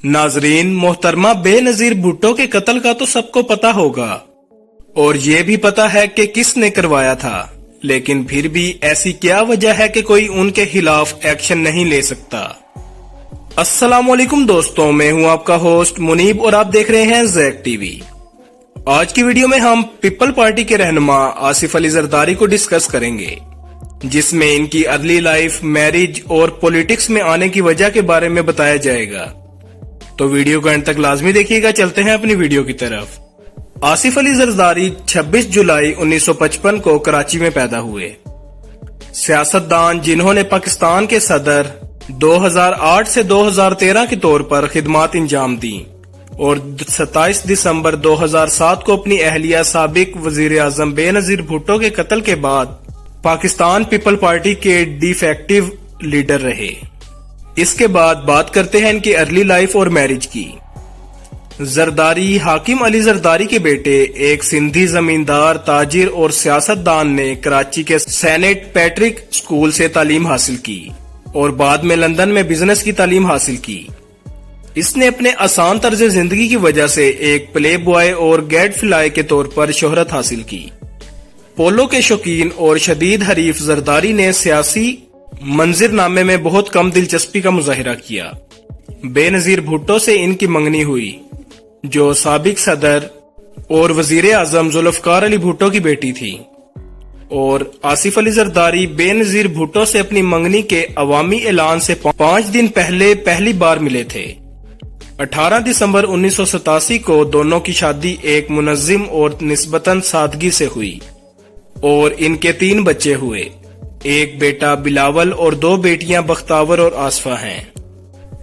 नाजरीन, मोहतरमा बेनजीर भुट्टो के कत्ल का तो सबको पता होगा और ये भी पता है कि किसने करवाया था, लेकिन फिर भी ऐसी क्या वजह है कि कोई उनके खिलाफ एक्शन नहीं ले सकता। अस्सलामुअलैकुम दोस्तों, मैं हूं आपका होस्ट मुनीब और आप देख रहे हैं जैक टीवी। आज की वीडियो में हम पीपल पार्टी के रहनुमा आसिफ अली जरदारी को डिस्कस करेंगे, जिसमें इनकी अर्ली लाइफ, मैरिज और पॉलिटिक्स में आने की वजह के बारे में बताया जाएगा। तो वीडियो को एंड तक लाजमी देखिएगा। चलते हैं अपनी वीडियो की तरफ। आसिफ अली जरदारी 26 जुलाई 1955 को कराची में पैदा हुए। सियासतदान जिन्होंने पाकिस्तान के सदर 2008 से 2013 के तौर पर खिदमात इंजाम दी और 27 दिसंबर 2007 को अपनी अहलिया साबिक वजीर आजम बेनजीर भुट्टो के कत्ल के बाद पाकिस्तान पीपल पार्टी के डिफेक्टिव लीडर रहे। इसके बाद बात करते हैं इनकी अर्ली लाइफ और मैरिज की। जरदारी हाकिम अली जरदारी के बेटे एक सिंधी जमींदार, ताजिर और सियासतदान ने कराची के सेनेट पैट्रिक स्कूल से तालीम हासिल की और बाद में लंदन में बिजनेस की तालीम हासिल की। इसने अपने आसान तर्ज जिंदगी की वजह से एक प्ले बॉय और गैडफ्लाई के तौर पर शोहरत हासिल की। पोलो के शौकीन और शदीद हरीफ जरदारी ने सियासी मंजिरनामे में बहुत कम दिलचस्पी का मुजाहिरा किया। बेनजीर भुट्टो से इनकी मंगनी हुई, जो साबिक सदर और वजीर आजम जुल्फकार अली भुट्टो की बेटी थी, और आसिफ अली जरदारी बेनजीर भुट्टो से अपनी मंगनी के अवामी ऐलान से 5 दिन पहले पहली बार मिले थे। 18 दिसंबर 1987 को दोनों की शादी एक मुनज़्ज़िम और निस्बतन सादगी से हुई और इनके 3 बच्चे हुए। एक बेटा बिलावल और 2 बेटियां बख्तावर और आसफा हैं।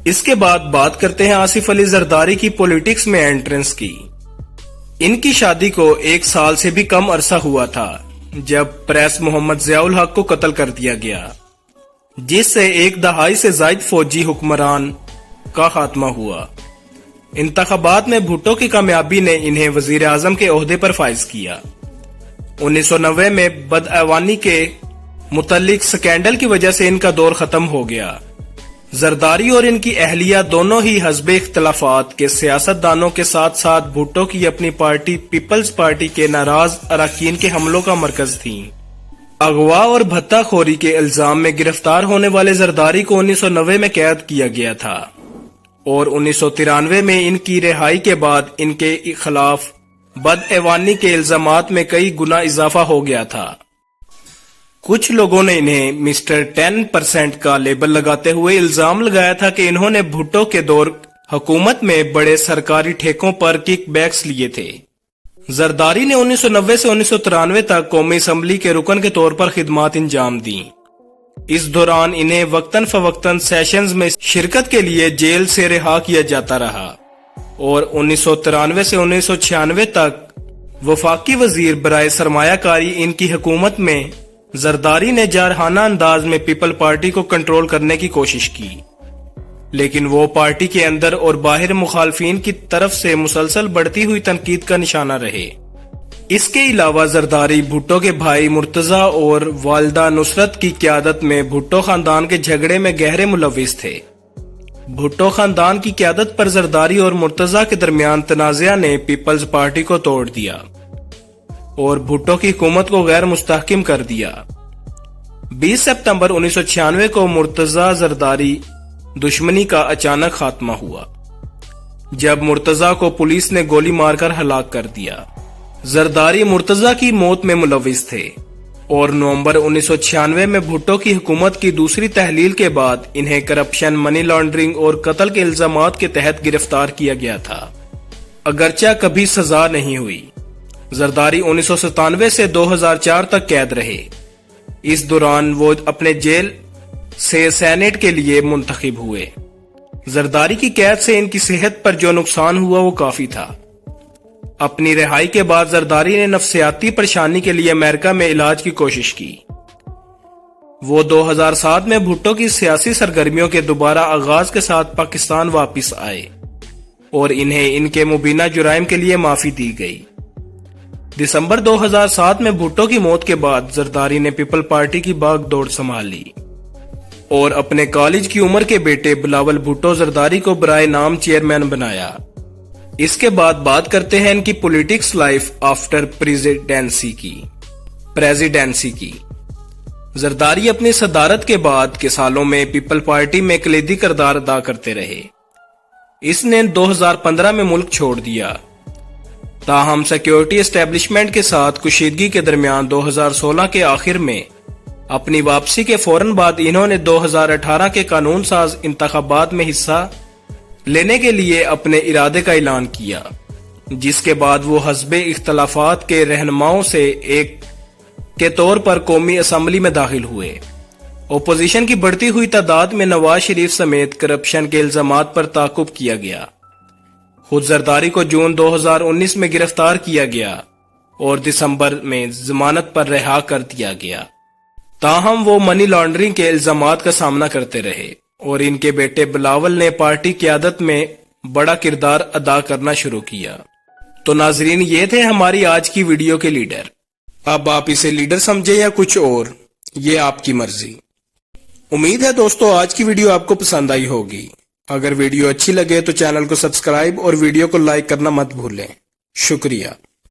इसके बाद बात करते हैं आसिफ अली जरदारी की पॉलिटिक्स में एंट्रेंस की। इनकी शादी को 1 साल से भी कम अरसा हुआ था जब प्रेस मोहम्मद ज़ियाउल हक को कत्ल कर दिया गया, जिससे 1 दहाई से जायद फौजी हुक्मरान का खात्मा हुआ। इंतखाबात में भुट्टो की कामयाबी ने इन्हें वजीर आजम के ओहदे पर फाइज किया। 1990 में बदऐवानी के मुतल्लिक स्कैंडल की वजह से इनका दौर खत्म हो गया। जरदारी और इनकी अहलिया दोनों ही हस्बे इख्तलाफात के सियासतदानों के साथ साथ भुट्टो की अपनी पार्टी पीपल्स पार्टी के नाराज अरकान के हमलों का मरकज थीं। अगवा और भत्ताखोरी के इल्जाम में गिरफ्तार होने वाले जरदारी को 1990 में कैद किया गया था और 1993 में इनकी रिहाई के बाद इनके खिलाफ बदऐवानी के इल्जामात में कई गुना इजाफा हो गया था। कुछ लोगों ने इन्हें मिस्टर 10% का लेबल लगाते हुए इल्जाम लगाया था कि इन्होंने भुट्टो के दौर हुकूमत में बड़े सरकारी ठेकों पर किकबैक्स लिए थे। जरदारी ने 1990 से 1993 तक कौमी असम्बली के रुकन के तौर पर खिदमात इंजाम दी। इस दौरान इन्हें वक्तन फवक्तन सेशंस में शिरकत के लिए जेल से रिहा किया जाता रहा और 1993 से 1996 तक वफाकी वजीर बराए सरमायाकारी इनकी हुकूमत में जरदारी ने जारहाना अंदाज में पीपल पार्टी को कंट्रोल करने की कोशिश की, लेकिन वो पार्टी के अंदर और बाहर मुखालफिन की तरफ से मुसलसल बढ़ती हुई तनकीद का निशाना रहे। इसके अलावा जरदारी भुट्टो के भाई मुर्तजा और वालदा नुसरत की क़यादत में भुट्टो खानदान के झगड़े में गहरे मुलविस थे। भुट्टो खानदान की क़यादत पर जरदारी और मुर्तजा के दरमियान तनाज़ा ने पीपल्स पार्टी को तोड़ दिया और भुट्टो की हुकूमत को गैर मुस्तहकिम कर दिया। 20 सितंबर 1996 को मुर्तजा जरदारी दुश्मनी का अचानक खात्मा हुआ, जब मुर्तजा को पुलिस ने गोली मारकर हलाक कर दिया। जरदारी मुर्तजा की मौत में मुलविस थे और नवंबर 1996 में भुट्टो की हुकूमत की दूसरी तहलील के बाद इन्हें करप्शन, मनी लॉन्ड्रिंग और कत्ल के इल्जामात के तहत गिरफ्तार किया गया था, अगरचा कभी सजा नहीं हुई। जरदारी 1997 से 2004 तक कैद रहे। इस दौरान वो अपने जेल से सेनेट के लिए मुंतखब हुए। जरदारी की कैद से इनकी सेहत पर जो नुकसान हुआ वो काफी था। अपनी रिहाई के बाद जरदारी ने नफ्सियाती परेशानी के लिए अमेरिका में इलाज की कोशिश की। वो 2007 में भुट्टो की सियासी सरगर्मियों के दोबारा आगाज के साथ पाकिस्तान वापस आए और इन्हें इनके मुबीना जुराइम के लिए माफी दी गई। दिसंबर 2007 में भुट्टो की मौत के बाद जरदारी ने पीपल पार्टी की बागडोर संभाली। اور اپنے کالج کی عمر کے بیٹے بلاول بھٹو زرداری کو برائے نام چیئرمین بنایا۔ اس کے بعد بات کرتے ہیں ان کی پولیٹکس لائف آفٹر پریزیڈنسی کی۔ زرداری اپنی صدارت کے بعد کے سالوں میں پیپل پارٹی میں کلیدی کردار ادا کرتے رہے۔ اس نے 2015 میں ملک چھوڑ دیا، تاہم سیکیورٹی اسٹیبلشمنٹ کے ساتھ کشیدگی کے درمیان 2016 کے آخر میں اپنی واپسی کے فوراً بعد انہوں نے 2018 کے قانون ساز انتخابات میں حصہ لینے کے لیے اپنے ارادے کا اعلان کیا، جس کے بعد وہ حزب اختلافات کے رہنماؤں سے ایک کے طور پر قومی اسمبلی میں داخل ہوئے۔ اپوزیشن کی بڑھتی ہوئی تعداد میں نواز شریف سمیت کرپشن کے الزامات پر تعاقب کیا گیا۔ خود زرداری کو جون 2019 میں گرفتار کیا گیا اور دسمبر میں ضمانت پر رہا کر دیا گیا، تاہم وہ منی لانڈرنگ کے الزامات کا سامنا کرتے رہے اور ان کے بیٹے بلاول نے پارٹی قیادت میں بڑا کردار ادا کرنا شروع کیا۔ تو ناظرین، یہ تھے ہماری آج کی ویڈیو کے لیڈر۔ اب آپ اسے لیڈر سمجھے یا کچھ اور، یہ آپ کی مرضی۔ امید ہے دوستو آج کی ویڈیو آپ کو پسند آئی ہوگی۔ اگر ویڈیو اچھی لگے تو چینل کو سبسکرائب اور ویڈیو کو لائک کرنا مت بھولیں۔ شکریہ۔